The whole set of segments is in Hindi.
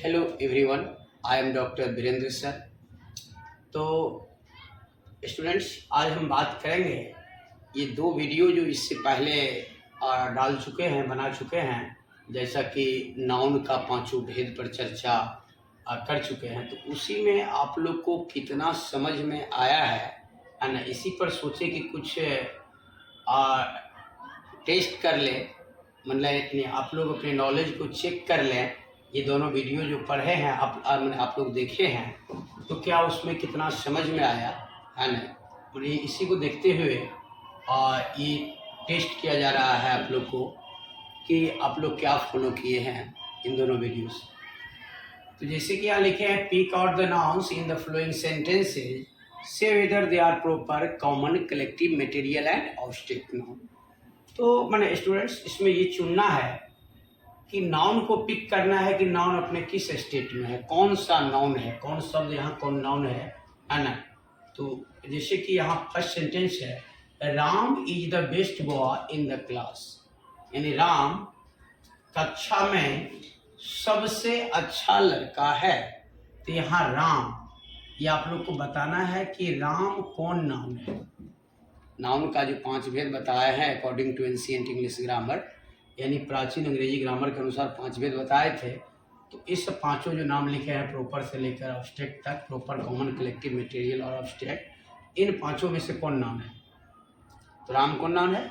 Hello everyone, I am doctor Virendra sir. तो स्टूडेंट्स, आज हम बात करेंगे ये दो वीडियो जो इससे पहले डाल चुके हैं, बना चुके हैं, जैसा कि नाउन का पांचों भेद पर चर्चा कर चुके हैं। तो उसी में आप लोग को कितना समझ में आया है ना, इसी पर सोचे कि कुछ टेस्ट कर लें, मतलब आप लोग अपने नॉलेज को चेक कर लें। ये दोनों वीडियो जो पढ़े हैं आप लोग देखे हैं, तो क्या उसमें कितना समझ में आया है ना। और ये इसी को देखते हुए ये टेस्ट किया जा रहा है आप लोग को कि आप लोग क्या फॉलो किए हैं इन दोनों वीडियोस। तो जैसे कि यहाँ लिखे हैं, pick out the nouns in the following sentences, say whether they are proper, common, collective, material and object noun. तो मैंने स्टूडेंट्स इसमें ये चुनना है कि नाउन को पिक करना है कि नाउन अपने किस स्टेट में है, कौन सा नाउन है, कौन शब्द यहाँ कौन नाउन है ना। तो जैसे कि यहाँ फर्स्ट सेंटेंस है, Ram is the best boy in the class, यानी राम कक्षा में सबसे अच्छा लड़का है। तो यहाँ राम, ये आप लोग को बताना है कि राम कौन नाउन है। नाउन का जो 5 भेद बताया है according to ancient English grammar, यानी प्राचीन अंग्रेजी ग्रामर के अनुसार 5 भेद बताए थे। तो इस पांचों जो नाम लिखे हैं, प्रॉपर से लेकर ऑब्जेक्ट तक, प्रॉपर, कॉमन, कलेक्टिव, मटेरियल और ऑब्जेक्ट, इन पांचों में से कौन नाउन है। तो राम कौन नाउन है?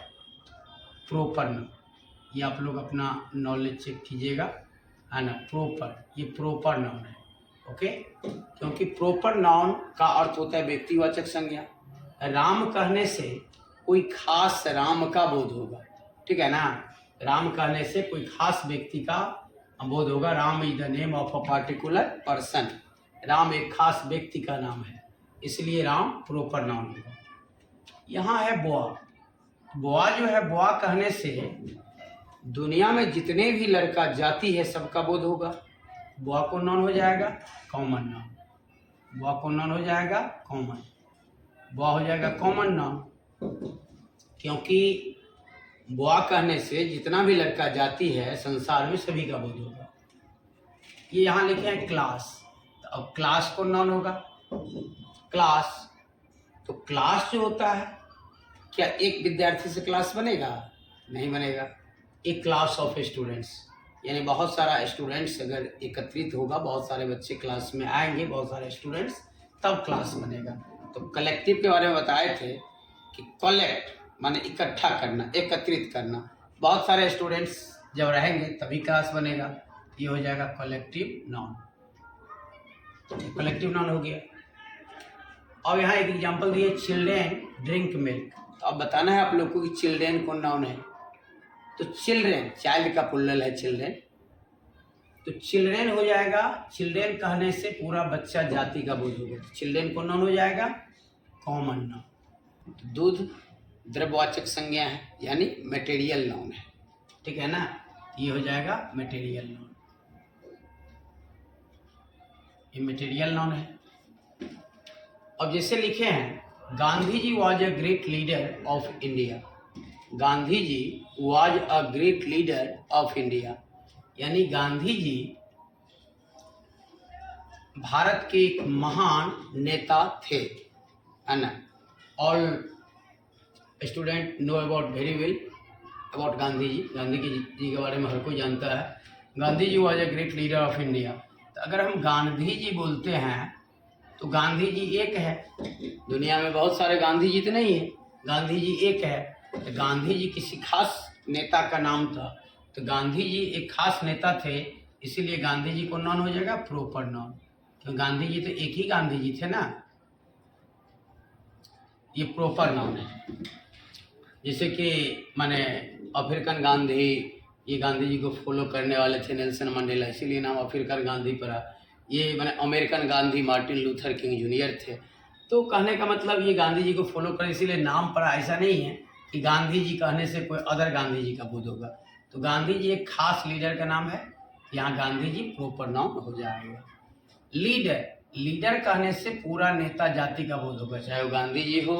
Proper noun. ये आप लोग अपना नॉलेज चेक कीजिएगा है ना। प्रॉपर, ये प्रॉपर नाउन है, ओके। क्योंकि प्रॉपर नाउन का अर्थ होता है व्यक्तिवाचक संज्ञा। राम कहने से कोई खास राम का बोध होगा, ठीक है ना। राम कहने से कोई खास व्यक्ति का बोध होगा। Ram is the name of a particular person, Ram एक खास व्यक्ति का नाम है, इसलिए राम प्रॉपर नाउन होगा। यहाँ है बुआ। बुआ जो है, बुआ कहने से दुनिया में जितने भी लड़का जाति है सबका बोध होगा। बुआ को नाउन हो जाएगा कॉमन नाउन। बुआ को नाउन हो जाएगा कॉमन, बुआ हो जाएगा कॉमन नाउन। क्योंकि बुआ कहने से जितना भी लड़का जाति है संसार में सभी का बोध होगा। ये यहाँ लिखे हैं क्लास, तो अब क्लास को नाउन होगा क्लास। तो क्लास जो होता है, क्या एक विद्यार्थी से क्लास बनेगा? नहीं बनेगा। एक क्लास ऑफ स्टूडेंट्स, यानी बहुत सारा स्टूडेंट्स अगर एकत्रित होगा, बहुत सारे बच्चे क्लास में आएंगे, बहुत सारे स्टूडेंट्स, तब क्लास बनेगा। तो कलेक्टिव के बारे में बताए थे कि कलेक्ट माने इकट्ठा करना, एकत्रित करना। बहुत सारे स्टूडेंट्स जब रहेंगे तभी क्लास बनेगा। ये हो जाएगा कलेक्टिव नाउन। कलेक्टिव नाउन हो गया। अब यहाँ एक एग्जांपल दिए, चिल्ड्रेन ड्रिंक मिल्क। तो अब बताना है आप लोग को कि चिल्ड्रेन कौन नाउन है। तो चिल्ड्रेन, चाइल्ड का प्लूरल है चिल्ड्रेन, तो चिल्ड्रेन हो जाएगा। चिल्ड्रेन कहने से पूरा बच्चा जाति का बोध होगा। तो चिल्ड्रेन कौन नाउन हो जाएगा? Common noun. तो दूध द्रव्यवाचक संज्ञा है, यानी मटेरियल नाउन है, ठीक है ना। ये हो जाएगा मटेरियल नाउन, ये मटेरियल नाउन है। अब जैसे लिखे हैं, Gandhi ji was a great leader of India. Gandhi ji was a great leader of India, यानी गांधी जी भारत के एक महान नेता थे, है ना। All student know about very well about Gandhi ji. Gandhi ji के बारे में हर कोई जानता है। Gandhi ji was a great leader of India. तो अगर हम गांधी जी बोलते हैं तो गांधी जी एक है, दुनिया में बहुत सारे गांधी जी तो नहीं है, गांधी जी एक है। तो गांधी जी किसी खास नेता का नाम था, तो गांधी जी एक खास नेता थे, इसीलिए गांधी जी को नाउन हो जाएगा प्रॉपर नाउन। तो गांधी जी तो एक ही गांधी जी थे ना, ये प्रॉपर नाउन है। जैसे कि माने अफ्रीकन गांधी, ये गांधी जी को फॉलो करने वाले थे, नेल्सन मंडेला, इसीलिए नाम अफ्रीकन गांधी पड़ा। ये माने American Gandhi Martin Luther king junior थे। तो कहने का मतलब ये गांधी जी को फॉलो कर इसीलिए नाम पड़ा, ऐसा नहीं है कि गांधी जी कहने से कोई अदर गांधी जी का बोध होगा। तो गांधी जी एक खास लीडर का नाम है, यहाँ गांधी जी प्रॉपर नाउन हो जाएगा। लीडर, लीडर कहने से पूरा नेता जाति का बोध होगा, चाहे वो गांधी जी हो,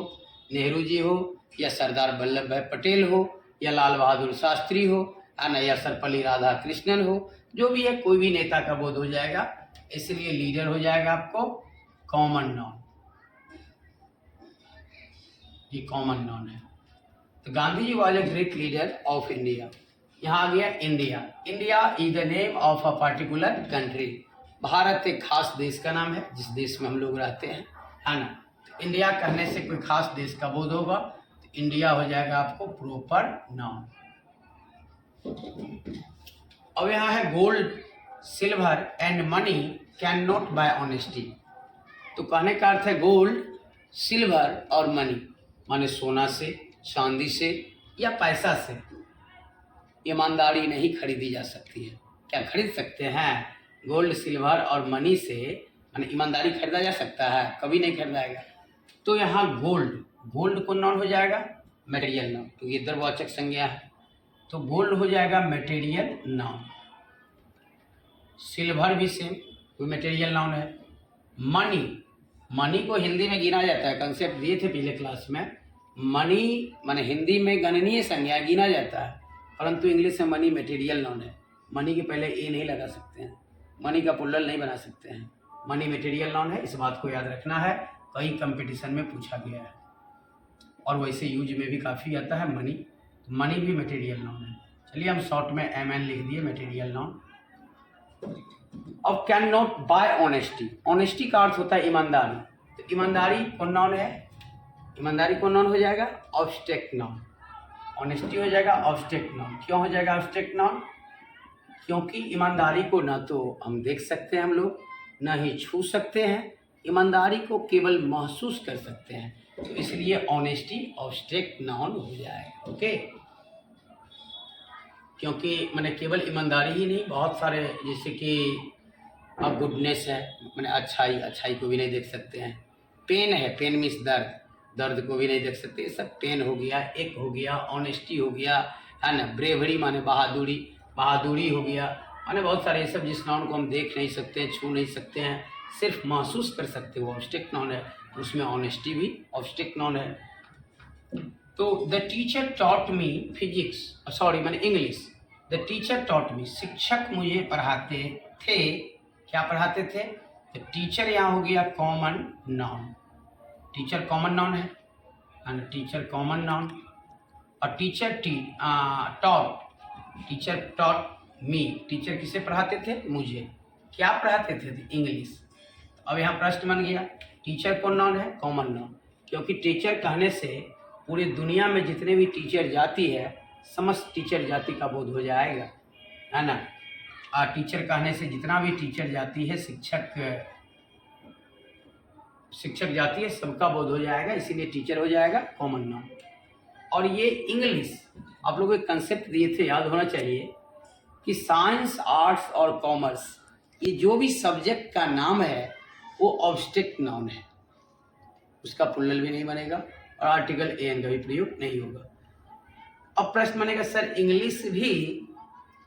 नेहरू जी हो, या सरदार वल्लभ भाई पटेल हो, या लाल बहादुर शास्त्री हो, है ना, या सर्वपल्ली राधाकृष्णन हो, जो भी है, कोई भी नेता का बोध हो जाएगा, इसलिए लीडर हो जाएगा आपको कॉमन नाउन, ये कॉमन नाउन है। तो Gandhi ji was a great leader of India. यहाँ आ गया India. India is the name of a particular country. Bharat एक खास देश का नाम है, जिस देश में हम लोग रहते हैं, है ना। तो इंडिया कहने से कोई खास देश का बोध होगा, तो इंडिया हो जाएगा आपको प्रॉपर नाउन। अब यहाँ है gold, silver and money can not buy honesty. तो कहने का अर्थ है गोल्ड, सिल्वर और मनी, माने सोना से, चांदी से या पैसा से ईमानदारी नहीं खरीदी जा सकती है। क्या खरीद सकते हैं? गोल्ड, सिल्वर और मनी से माने ईमानदारी खरीदा जा सकता है? कभी नहीं खरीदाएगा। तो यहाँ गोल्ड, गोल्ड कौन नाउन हो जाएगा? मटेरियल नाउन, क्योंकि द्रव्यवाचक संज्ञा है, तो गोल्ड हो जाएगा मटेरियल नाउन। सिल्वर भी सेम, कोई मटेरियल नाउन है। मनी, मनी को हिंदी में गिना जाता है, कंसेप्ट दिए थे पिछले क्लास में। मनी माने हिंदी में गणनीय संज्ञा, गिना जाता है, परंतु इंग्लिश में मनी मटेरियल नाउन है। मनी के पहले ए नहीं लगा सकते हैं, मनी का प्लुरल नहीं बना सकते हैं, मनी मटेरियल नाउन है, इस बात को याद रखना है, कई कंपटीशन में पूछा गया है और वैसे यूज में भी काफ़ी आता है मनी। तो मनी भी मटेरियल नाउन है। चलिए हम शॉर्ट में MN लिख दिए, मटेरियल नाउन। अब can not buy honesty, honesty का अर्थ होता है ईमानदारी, तो ईमानदारी कौन नाउन है? ईमानदारी कौन नाउन हो जाएगा? Obstruct noun. ऑनेस्टी हो जाएगा ऑब्स्ट्रैक्ट नाउन। क्यों हो जाएगा ऑब्स्ट्रैक्ट नाउन? क्योंकि ईमानदारी को ना तो हम देख सकते हैं हम लोग, ना ही छू सकते हैं, ईमानदारी को केवल महसूस कर सकते हैं, तो इसलिए ऑनेस्टी ऑब्स्ट्रैक्ट नाउन हो जाएगा। ओके, क्योंकि मैंने केवल ईमानदारी ही नहीं, बहुत सारे जैसे कि गुडनेस है, मैंने अच्छाई, अच्छाई को भी नहीं देख सकते हैं। पेन है, पेन मीन्स दर्द, दर्द को भी नहीं देख सकते, सब पेन हो गया, एक हो गया, ऑनेस्टी हो गया, है ना। ब्रेवरी माने बहादुरी, बहादुरी हो गया, माने बहुत सारे ये सब जिस नाउन को हम देख नहीं सकते हैं, छू नहीं सकते हैं, सिर्फ महसूस कर सकते हो, ऑब्स्ट्रैक्ट नाउन है, उसमें ऑनेस्टी भी ऑब्स्ट्रैक्ट नाउन है। तो the teacher taught me physics, sorry मैंने English, the teacher taught me, शिक्षक मुझे पढ़ाते थे, क्या पढ़ाते थे? तो टीचर यहाँ हो गया common noun, teacher common noun है ना, टीचर कॉमन नाउन। और टीचर टॉट, टीचर टॉट मी, टीचर किसे पढ़ाते थे? मुझे। क्या पढ़ाते थे? इंग्लिश। अब यहाँ प्रश्न बन गया, टीचर कौन नाउन है? कॉमन नाउन, क्योंकि टीचर कहने से पूरी दुनिया में जितने भी टीचर जाति है, समस्त टीचर जाति का बोध हो जाएगा, है ना। टीचर कहने से जितना भी टीचर जाति है, शिक्षक जाति है, सबका बोध हो जाएगा, इसीलिए टीचर हो जाएगा कॉमन नाउन। और ये इंग्लिश आप लोगों को कंसेप्ट दिए थे, याद होना चाहिए कि साइंस, आर्ट्स और कॉमर्स, ये जो भी सब्जेक्ट का नाम है वो ऑब्स्ट्रैक्ट नाउन है, उसका प्लुरल भी नहीं बनेगा और आर्टिकल एन का भी प्रयोग नहीं होगा। अब प्रश्न बनेगा, सर इंग्लिश भी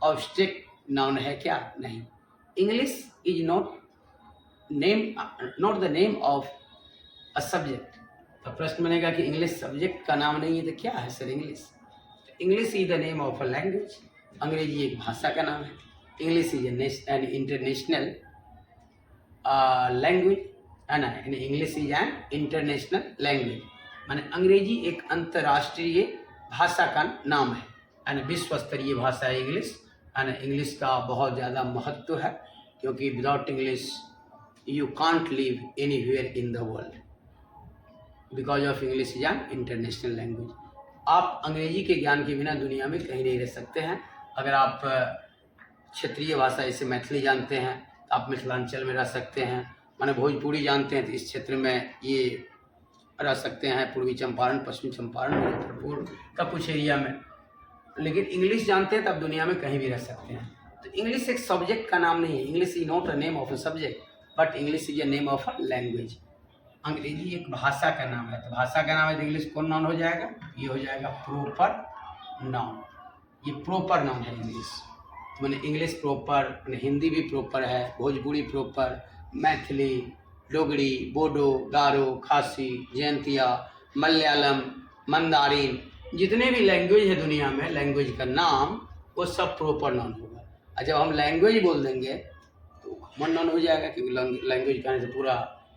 ऑब्स्ट्रैक्ट नाउन है क्या? नहीं, English is not the name of a subject. तो प्रश्न बनेगा कि इंग्लिश सब्जेक्ट का नाम नहीं है, तो क्या है sir English? English is the name of a language, अंग्रेजी एक भाषा का नाम है। English is an international language, है ना, English is an international language, माने अंग्रेजी एक अंतर्राष्ट्रीय भाषा का नाम है ना, विश्व स्तरीय भाषा है इंग्लिश, है ना। इंग्लिश का बहुत ज़्यादा महत्व है, क्योंकि without English you can't live anywhere in the world, because of English is an international language. आप अंग्रेजी के ज्ञान के बिना दुनिया में कहीं नहीं रह सकते हैं। अगर आप क्षेत्रीय भाषा जैसे मैथिली जानते हैं तो आप मिथिलांचल में रह सकते हैं, माने भोजपुरी जानते हैं तो इस क्षेत्र में ये रह सकते हैं, पूर्वी चंपारण, पश्चिमी चंपारण, मुजफ्फरपुर का कुछ एरिया में। लेकिन इंग्लिश जानते हैं तो आप दुनिया में कहीं भी रह सकते हैं। तो इंग्लिश एक सब्जेक्ट का नाम नहीं है, English is not a name of a subject, but English is a name of a language. अंग्रेजी एक भाषा का नाम है, तो भाषा का नाम है तो इंग्लिश कौन नाउन हो जाएगा? ये हो जाएगा प्रॉपर नाउन, ये प्रॉपर नाउन है इंग्लिश। मैंने इंग्लिश प्रॉपर, मैंने हिंदी भी प्रॉपर है, भोजपुरी प्रॉपर, मैथिली, डोगरी, बोडो, गारो, खासी, जयंतिया, मलयालम, मंदारिन, जितने भी लैंग्वेज है दुनिया में, लैंग्वेज का नाम वो सब प्रॉपर नाउन होगा। और जब हम लैंग्वेज बोल देंगे तो कॉमन नाउन हो जाएगा, क्योंकि लैंग्वेज कहने से पूरा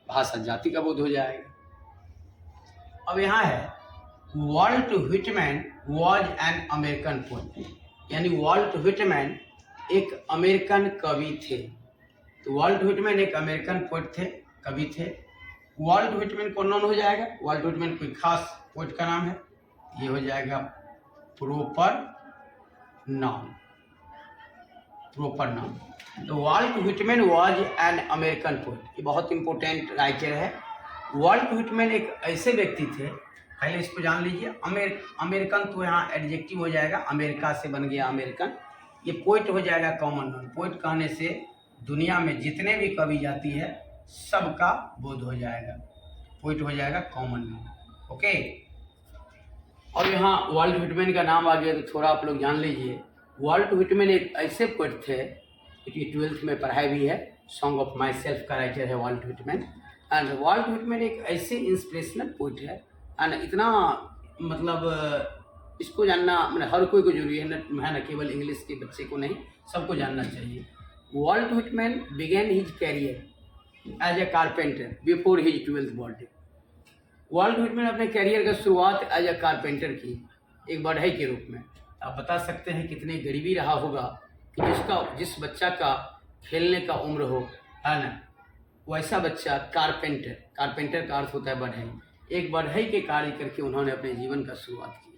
भाषा जाति का बोध हो जाएगा। अब यहाँ है Walt Whitman was an American poet, यानी वाल्ट व्हिटमैन एक अमेरिकन कवि थे। तो वाल्ट व्हिटमैन एक अमेरिकन पोएट थे, कवि थे। वाल्ट व्हिटमैन कौन नाउन हो जाएगा? वाल्ट व्हिटमैन कोई खास पोएट का नाम है, ये हो जाएगा प्रॉपर नाउन, प्रॉपर नाउन। तो Walt Whitman was an American poet, ये बहुत इंपॉर्टेंट राइटर है। वाल्ट व्हिटमैन एक ऐसे व्यक्ति थे, पहले इसको जान लीजिए। अमेरिकन तो यहाँ एडजेक्टिव हो जाएगा, अमेरिका से बन गया अमेरिकन। ये पोएट हो जाएगा कॉमन नाउन। पोएट कहने से दुनिया में जितने भी कवि जाति है सबका बोध हो जाएगा, पोएट हो जाएगा कॉमन नाउन। ओके। और यहाँ वाल्ट व्हिटमैन का नाम आ गया तो थोड़ा आप लोग जान लीजिए। वाल्ट व्हिटमैन एक ऐसे पोएट थे, क्योंकि 12th में पढ़ाई भी है, सॉन्ग ऑफ माई सेल्फ का राइटर है Walt Whitman. And Walt Whitman एक ऐसे इंस्पिरेशनल पोएट है, एंड इतना मतलब इसको जानना मतलब हर कोई को जरूरी है ना, केवल इंग्लिश के बच्चे को नहीं, सबको जानना चाहिए। Walt Whitman began his career as a carpenter before his 12th birthday. Walt Whitman अपने कैरियर का शुरुआत एज ए कारपेंटर की, एक बढ़ई के रूप में। आप बता सकते हैं कितनी गरीबी रहा होगा कि जिस बच्चा का खेलने का उम्र हो, है ना, वैसा बच्चा कारपेंटर, कारपेंटर का अर्थ होता है बढ़ई, एक बढ़ई के कार्य करके उन्होंने अपने जीवन का शुरुआत की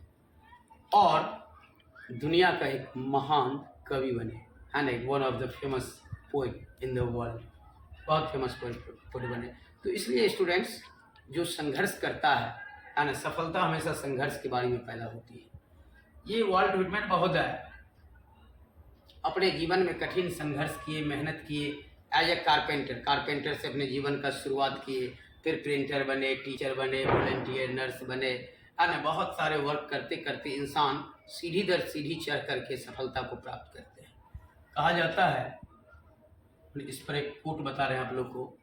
और दुनिया का एक महान कवि बने, है ना, one of the famous poet in the world, बहुत फेमस पोएट बने। तो इसलिए स्टूडेंट्स, जो संघर्ष करता है ना, सफलता हमेशा संघर्ष के बारे में पैदा होती है। ये वाल्ट व्हिटमैन महोदय अपने जीवन में कठिन संघर्ष किए, मेहनत किए। एज ए कारपेंटर से अपने जीवन का शुरुआत किए, फिर प्रिंटर बने, टीचर बने, वॉलंटियर, नर्स बने, है ना। बहुत सारे वर्क करते करते इंसान सीढ़ी दर सीढ़ी चढ़ करके सफलता को प्राप्त करते हैं। कहा जाता है, इस पर एक कोट बता रहे हैं आप लोग को,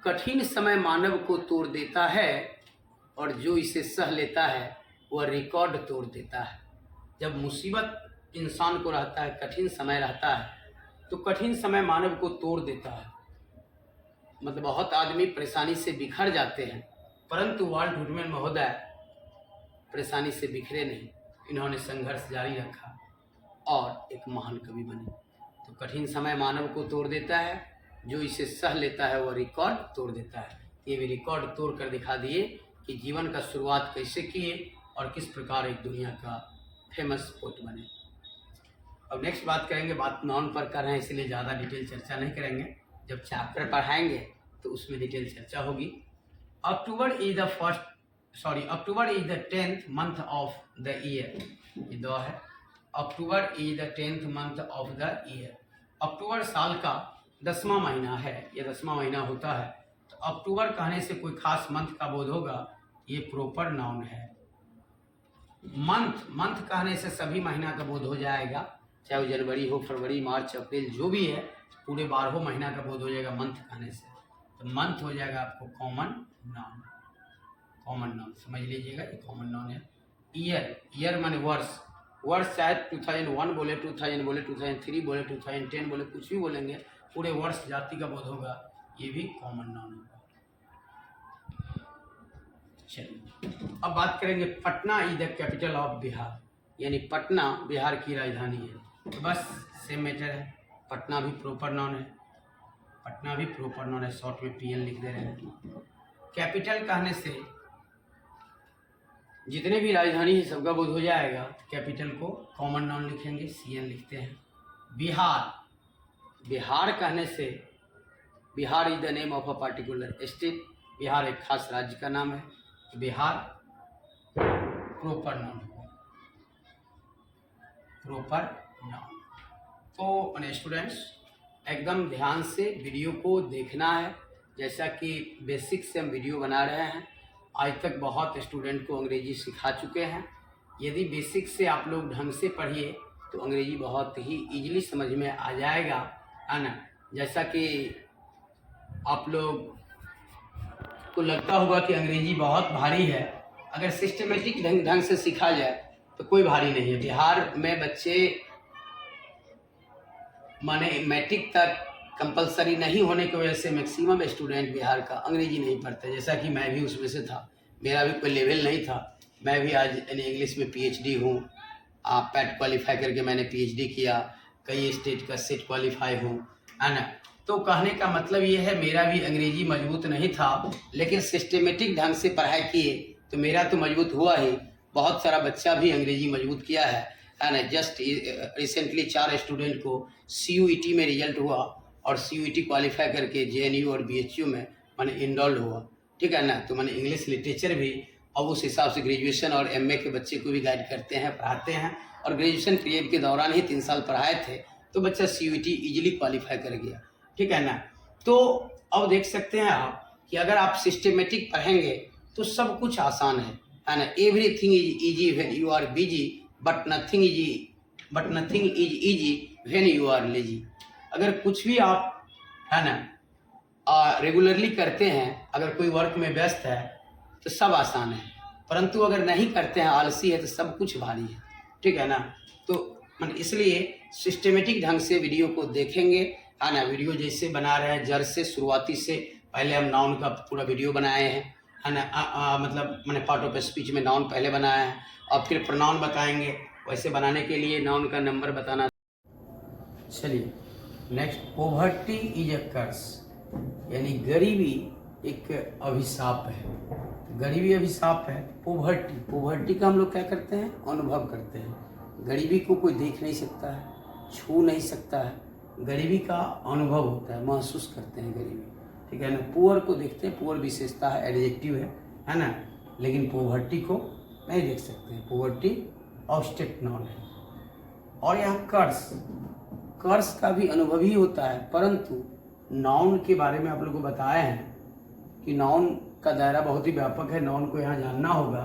कठिन समय मानव को तोड़ देता है और जो इसे सह लेता है वह रिकॉर्ड तोड़ देता है। जब मुसीबत इंसान को रहता है, कठिन समय रहता है, तो कठिन समय मानव को तोड़ देता है। मतलब बहुत आदमी परेशानी से बिखर जाते हैं, परंतु वाल्ट व्हिटमैन महोदय परेशानी से बिखरे नहीं, इन्होंने संघर्ष जारी रखा और एक महान कवि बने। तो कठिन समय मानव को तोड़ देता है, जो इसे सह लेता है वह रिकॉर्ड तोड़ देता है। ये भी रिकॉर्ड तोड़ कर दिखा दिए कि जीवन का शुरुआत कैसे किए और किस प्रकार एक दुनिया का फेमस पोएट बने। अब नेक्स्ट बात करेंगे, बात नाउन पर कर रहे हैं इसलिए ज़्यादा डिटेल चर्चा नहीं करेंगे, जब चैप्टर पढ़ाएंगे तो उसमें डिटेल चर्चा होगी। October is the 10th month of the year, ये दो है। October is the 10th month of the year. October साल का 10वां महीना है, ये 10वां महीना होता है। तो अक्टूबर कहने से कोई खास मंथ का बोध होगा, ये प्रॉपर नाउन है। मंथ कहने से सभी महीना का बोध हो जाएगा, चाहे वो जनवरी हो, फरवरी, मार्च, अप्रैल, जो भी है, पूरे 12 महीना का बोध हो जाएगा मंथ कहने से। तो मंथ हो जाएगा आपको कॉमन नाउन, कॉमन नाउन समझ लीजिएगा, ये कॉमन नाउन है। ईयर माने वर्ष, वर्ष चाहे 2001 बोले, 2000 बोले, 2003 बोले, 2010 बोले, कुछ भी बोलेंगे, पूरे वर्ष जाति का बोध होगा, ये भी कॉमन नाउन होगा। चलिए अब बात करेंगे, Patna is the capital of Bihar, यानी पटना बिहार की राजधानी है। तो बस सेम मैटर है, पटना भी प्रॉपर नाउन है, पटना भी प्रॉपर नाउन है, शॉर्ट में पीएन लिख दे रहे हैं। कैपिटल कहने से जितने भी राजधानी है सबका बोध हो जाएगा, तो कैपिटल को कॉमन नाउन लिखेंगे, सीएन लिखते हैं। बिहार कहने से Bihar is the name of a particular state, Bihar एक खास राज्य का नाम है, तो बिहार प्रॉपर नाउन होगा, प्रॉपर नाउन। तो स्टूडेंट्स एकदम ध्यान से वीडियो को देखना है, जैसा कि बेसिक से हम वीडियो बना रहे हैं। आज तक बहुत स्टूडेंट को अंग्रेजी सिखा चुके हैं। यदि बेसिक से आप लोग ढंग से पढ़िए तो अंग्रेजी बहुत ही इजीली समझ में आ जाएगा, है ना। जैसा कि आप लोग को लगता होगा कि अंग्रेजी बहुत भारी है, अगर सिस्टमेटिक ढंग से सीखा जाए तो कोई भारी नहीं है। बिहार में बच्चे माने मैट्रिक तक कंपलसरी नहीं होने की वजह से मैक्सिमम स्टूडेंट बिहार का अंग्रेजी नहीं पढ़ते, जैसा कि मैं भी उसमें से था। मेरा भी कोई लेवल नहीं था। मैं भी आज इंग्लिश में पीएचडी हूँ। पैट क्वालिफाई करके मैंने पीएचडी किया, कई स्टेट का सेट क्वालिफाई हूँ, है ना। तो कहने का मतलब ये है, मेरा भी अंग्रेजी मजबूत नहीं था, लेकिन सिस्टमेटिक ढंग से पढ़ाई किए तो मेरा तो मजबूत हुआ ही। बहुत सारा बच्चा भी अंग्रेजी मजबूत किया है ना। जस्ट रिसेंटली 4 स्टूडेंट को CUET में रिजल्ट हुआ और CUET क्वालिफाई करके JNU और BHU में मैंने इनरोल्ड हुआ, ठीक है ना। तो मैंने इंग्लिश लिटरेचर भी अब उस हिसाब से ग्रेजुएशन और MA के बच्चे को भी गाइड करते हैं, पढ़ाते हैं। और ग्रेजुएशन पीरियड के दौरान ही 3 साल पढ़ाए थे, तो बच्चा CUET ईजिली क्वालिफाई कर गया, ठीक है ना। तो अब देख सकते हैं आप कि अगर आप सिस्टमेटिक पढ़ेंगे तो सब कुछ आसान है ना। Everything is easy when you are busy, but nothing is easy when you are lazy. अगर कुछ भी आप, है ना, रेगुलरली करते हैं, अगर कोई वर्क में व्यस्त है तो सब आसान है, परंतु अगर नहीं करते हैं, आलसी है, तो सब कुछ भारी है, ठीक है ना। तो इसलिए सिस्टमेटिक ढंग से वीडियो को देखेंगे, है ना। वीडियो जैसे बना रहे हैं, जड़ से शुरुआती से पहले हम नाउन का पूरा वीडियो बनाए हैं, है ना। मतलब मैंने पार्ट ऑफ स्पीच में नाउन पहले बनाया है और फिर प्रोनाउन बताएंगे। वैसे बनाने के लिए नाउन का नंबर बताना। चलिए नेक्स्ट, पोवर्टी इज अ कर्स, यानी गरीबी एक अभिशाप है। गरीबी अभिशाप है। पोवर्टी का हम लोग क्या करते हैं, अनुभव करते हैं। गरीबी को कोई देख नहीं सकता है, छू नहीं सकता है, गरीबी का अनुभव होता है, महसूस करते हैं गरीबी, ठीक है ना। पुअर को देखते हैं, पुअर विशेषता है, एडजेक्टिव है ना। लेकिन पोवर्टी को नहीं देख सकते हैं, पोवर्टी ऑब्जेक्ट नाउन है। और यहाँ कर्स का भी अनुभव ही होता है, परंतु नाउन के बारे में आप लोगों को बताया है कि नाउन का दायरा बहुत ही व्यापक है। नाउन को यहाँ जानना होगा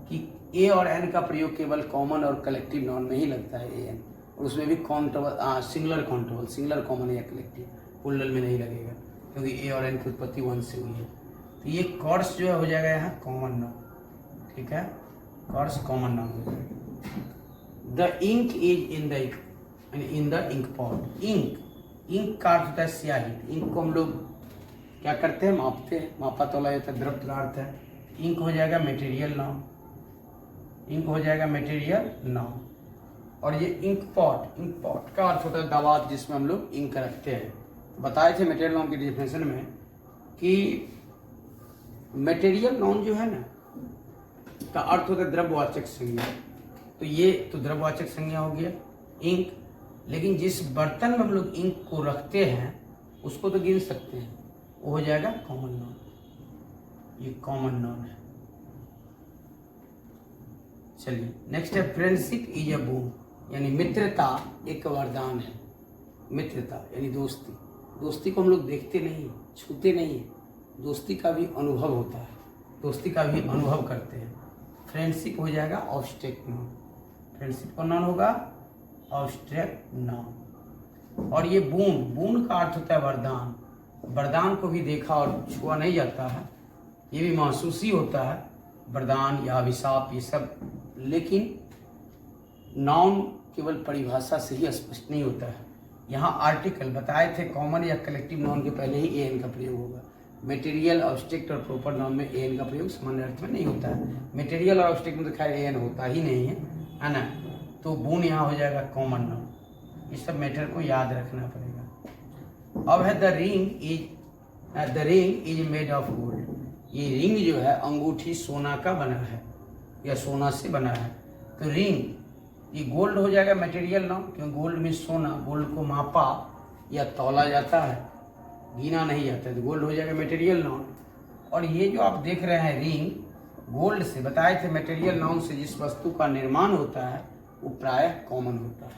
कि ए और एन का प्रयोग केवल कॉमन और कलेक्टिव नाउन में ही लगता है, ए एन, और उसमें भी सिंगुलर काउंटेबल, सिंगुलर कॉमन या कलेक्टिव, प्लूरल में नहीं लगेगा, क्योंकि ए और एन की उत्पत्ति वन से हुई है। तो ये कर्स जो है हो जाएगा यहाँ कॉमन नाउन, ठीक है, कर्स कॉमन नाउन हो जाएगा। The ink is in the ink pot. Ink का अर्थ होता है स्याही। इंक को हम लोग क्या करते हैं, मापते हैं, मापा तोला जाता है, द्रव पदार्थ है। इंक हो जाएगा मटेरियल नाउन, इंक हो जाएगा मटेरियल नाउन। और ये इंक पॉट का अर्थ होता है दवात, जिसमें हम लोग इंक रखते हैं। बताए थे मटेरियल नाउन की डिफिनेशन में कि मटेरियल नाउन जो है ना, का अर्थ होता है द्रव्यवाचक संज्ञा। तो ये तो द्रव्यवाचक संज्ञा हो गया इंक। लेकिन जिस बर्तन में हम लोग इंक को रखते हैं उसको तो गिन सकते हैं, वो हो जाएगा कॉमन नाउन। ये कॉमन नाउन है। चलिए नेक्स्ट है, फ्रेंडशिप इज अ बून, यानी मित्रता एक वरदान है। मित्रता यानी दोस्ती को हम लोग देखते नहीं, छूते नहीं, दोस्ती का भी अनुभव होता है, दोस्ती का भी अनुभव करते हैं। फ्रेंडशिप हो जाएगा ऑब्जेक्ट नाउन, फ्रेंडशिप का नाउन होगा ऑब्जेक्ट नाउन। और ये बून का अर्थ होता है वरदान। वरदान को भी देखा और छुआ नहीं जाता है, ये भी महसूस ही होता है, वरदान या अभिशाप ये सब। लेकिन नाउन केवल परिभाषा से ही स्पष्ट नहीं होता है। यहाँ आर्टिकल बताए थे, कॉमन या कलेक्टिव नाउन के पहले ही एन का प्रयोग होगा। मटेरियल, ऑब्जेक्ट और प्रॉपर नाउन में एन का प्रयोग सामान्य अर्थ में नहीं होता है। मटेरियल और ऑब्जेक्ट में तो खैर एन होता ही नहीं है ना। तो बून यहाँ हो जाएगा कॉमन नाउन। इस सब मैटर को याद रखना पड़ेगा। अब है the ring is made of gold. ये रिंग जो है अंगूठी सोना का बना है या सोना से बना है। तो रिंग ये गोल्ड हो जाएगा मटेरियल नाउन, क्योंकि गोल्ड में सोना, गोल्ड को मापा या तौला जाता है, गिना नहीं जाता है, तो गोल्ड हो जाएगा मटेरियल नाउन। और ये जो आप देख रहे हैं रिंग, गोल्ड से बताए थे मटेरियल नाउन से जिस वस्तु का निर्माण होता है वो प्रायः कॉमन होता है।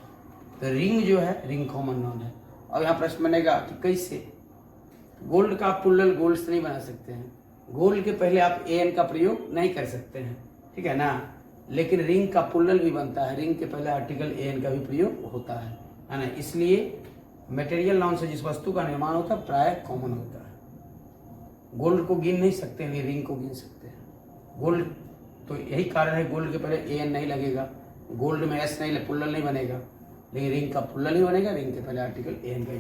तो रिंग जो है रिंग कॉमन नाउन है। अब यहाँ प्रश्न बनेगा कि कैसे, गोल्ड का आप प्लूरल गोल्ड से नहीं बना सकते हैं, गोल्ड के पहले आप एन का प्रयोग नहीं कर सकते हैं, ठीक है ना। लेकिन रिंग का प्लूरल भी बनता है, रिंग के पहले आर्टिकल एन का भी प्रयोग होता है ना। इसलिए मटेरियल नाउन से जिस वस्तु का निर्माण होता है प्रायः कॉमन होता है। गोल्ड को गिन नहीं सकते हैं, रिंग को गिन सकते हैं। गोल्ड तो यही कारण है गोल्ड के पहले एन नहीं लगेगा, गोल्ड में एस नहीं, प्लूरल नहीं बनेगा, लेकिन रिंग का प्लूरल ही बनेगा, रिंग के पहले आर्टिकल एन का ही।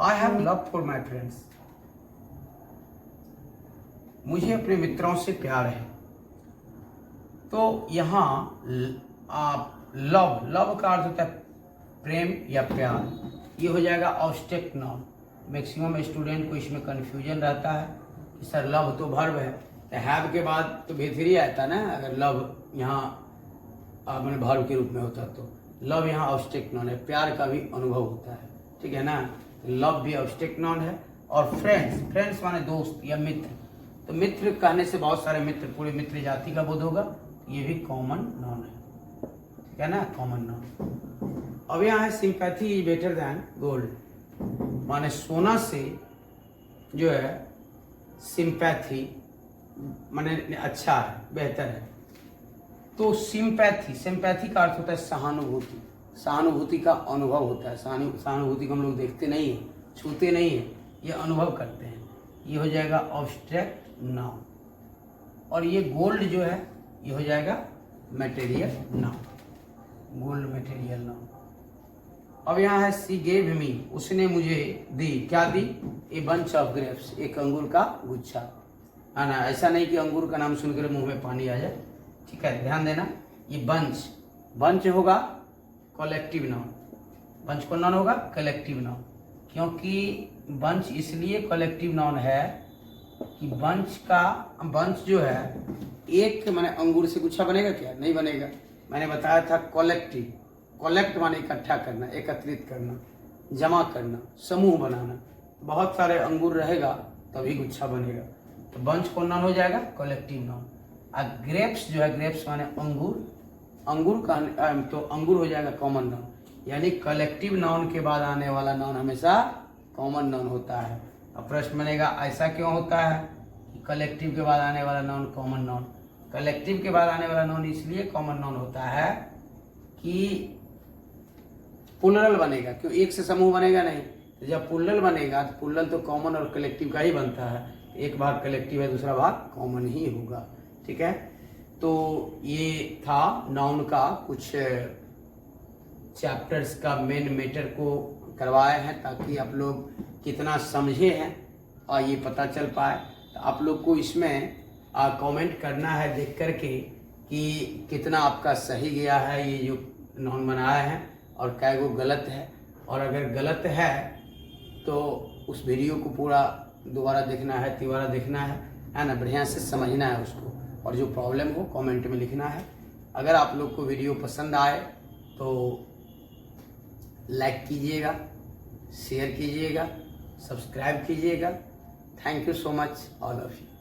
I have love for my friends, मुझे अपने मित्रों से प्यार है। तो यहाँ आप लव का अर्थ होता है प्रेम या प्यार, ये हो जाएगा ऑब्जेक्ट नाउन। मैक्सिमम स्टूडेंट को इसमें कन्फ्यूजन रहता है कि सर लव तो वर्ब है, तो हैव के बाद तो भी आता ना, अगर लव यहाँ मैंने वर्ब के रूप में होता तो लव यहाँ ऑब्जेक्ट नाउन है, प्यार का भी अनुभव होता है, ठीक है ना। लव भी ऑब्जेक्ट नाउन है। और फ्रेंड्स माने दोस्त या मित्र, तो मित्र कहने से बहुत सारे मित्र, पूरे मित्र जाति का बोध होगा, ये भी कॉमन नाउन है, ठीक है ना, कॉमन नाउन। अब यहाँ है sympathy is better than gold, माने सोना से जो है सिंपैथी माने अच्छा है, बेहतर है। तो सिंपैथी का अर्थ होता है सहानुभूति, सहानुभूति का अनुभव होता है। सहानुभूति को हम लोग देखते नहीं है, छूते नहीं है, ये अनुभव करते हैं, ये हो जाएगा ऑब्स्ट्रैक्ट नाउन। और ये गोल्ड जो है ये हो जाएगा material noun, gold material noun. अब यहाँ है सी गेव मी, उसने मुझे दी, क्या दी, ए बंच ऑफ ग्रेप्स, एक अंगूर का गुच्छा, है ना। ऐसा नहीं कि अंगूर का नाम सुनकर मुंह में पानी आ जाए, ठीक है, ध्यान देना। ये बंच होगा कलेक्टिव नाउन, बंच कौन नाउन होगा, कलेक्टिव नाउन। क्योंकि बंच इसलिए कलेक्टिव नाउन है कि बंच जो है एक माने अंगूर से गुच्छा बनेगा क्या, नहीं बनेगा। मैंने बताया था कलेक्ट माने इकट्ठा करना, एकत्रित करना, जमा करना, समूह बनाना। बहुत सारे अंगूर रहेगा तभी गुच्छा बनेगा, तो बंच कौन नाउन हो जाएगा, कलेक्टिव नाउन। और ग्रेप्स जो है, ग्रेप्स माने अंगूर का, तो अंगूर हो जाएगा कॉमन नाउन। यानी कलेक्टिव नाउन के बाद आने वाला नाउन हमेशा कॉमन नाउन होता है। अब प्रश्न बनेगा ऐसा क्यों होता है कि कलेक्टिव के बाद आने वाला नाउन कॉमन नाउन। कलेक्टिव के बाद आने वाला नाउन इसलिए कॉमन नाउन होता है कि प्लूरल बनेगा, क्यों, एक से समूह बनेगा नहीं। तो जब प्लूरल बनेगा तो प्लूरल तो कॉमन और कलेक्टिव का ही बनता है, एक भाग कलेक्टिव है, दूसरा भाग कॉमन ही होगा, ठीक है। तो ये था नाउन का कुछ चैप्टर्स का मेन मैटर को करवाए हैं, ताकि आप लोग कितना समझे हैं और ये पता चल पाए। तो आप लोग को इसमें कमेंट करना है देख करके कि कितना आपका सही गया है ये जो नाउन बनाया है, और कै गो गलत है। और अगर गलत है तो उस वीडियो को पूरा दोबारा देखना है, तिबारा देखना है ना, बढ़िया से समझना है उसको, और जो प्रॉब्लम हो कमेंट में लिखना है। अगर आप लोग को वीडियो पसंद आए तो लाइक कीजिएगा, शेयर कीजिएगा, सब्सक्राइब कीजिएगा। Thank you so much all of you.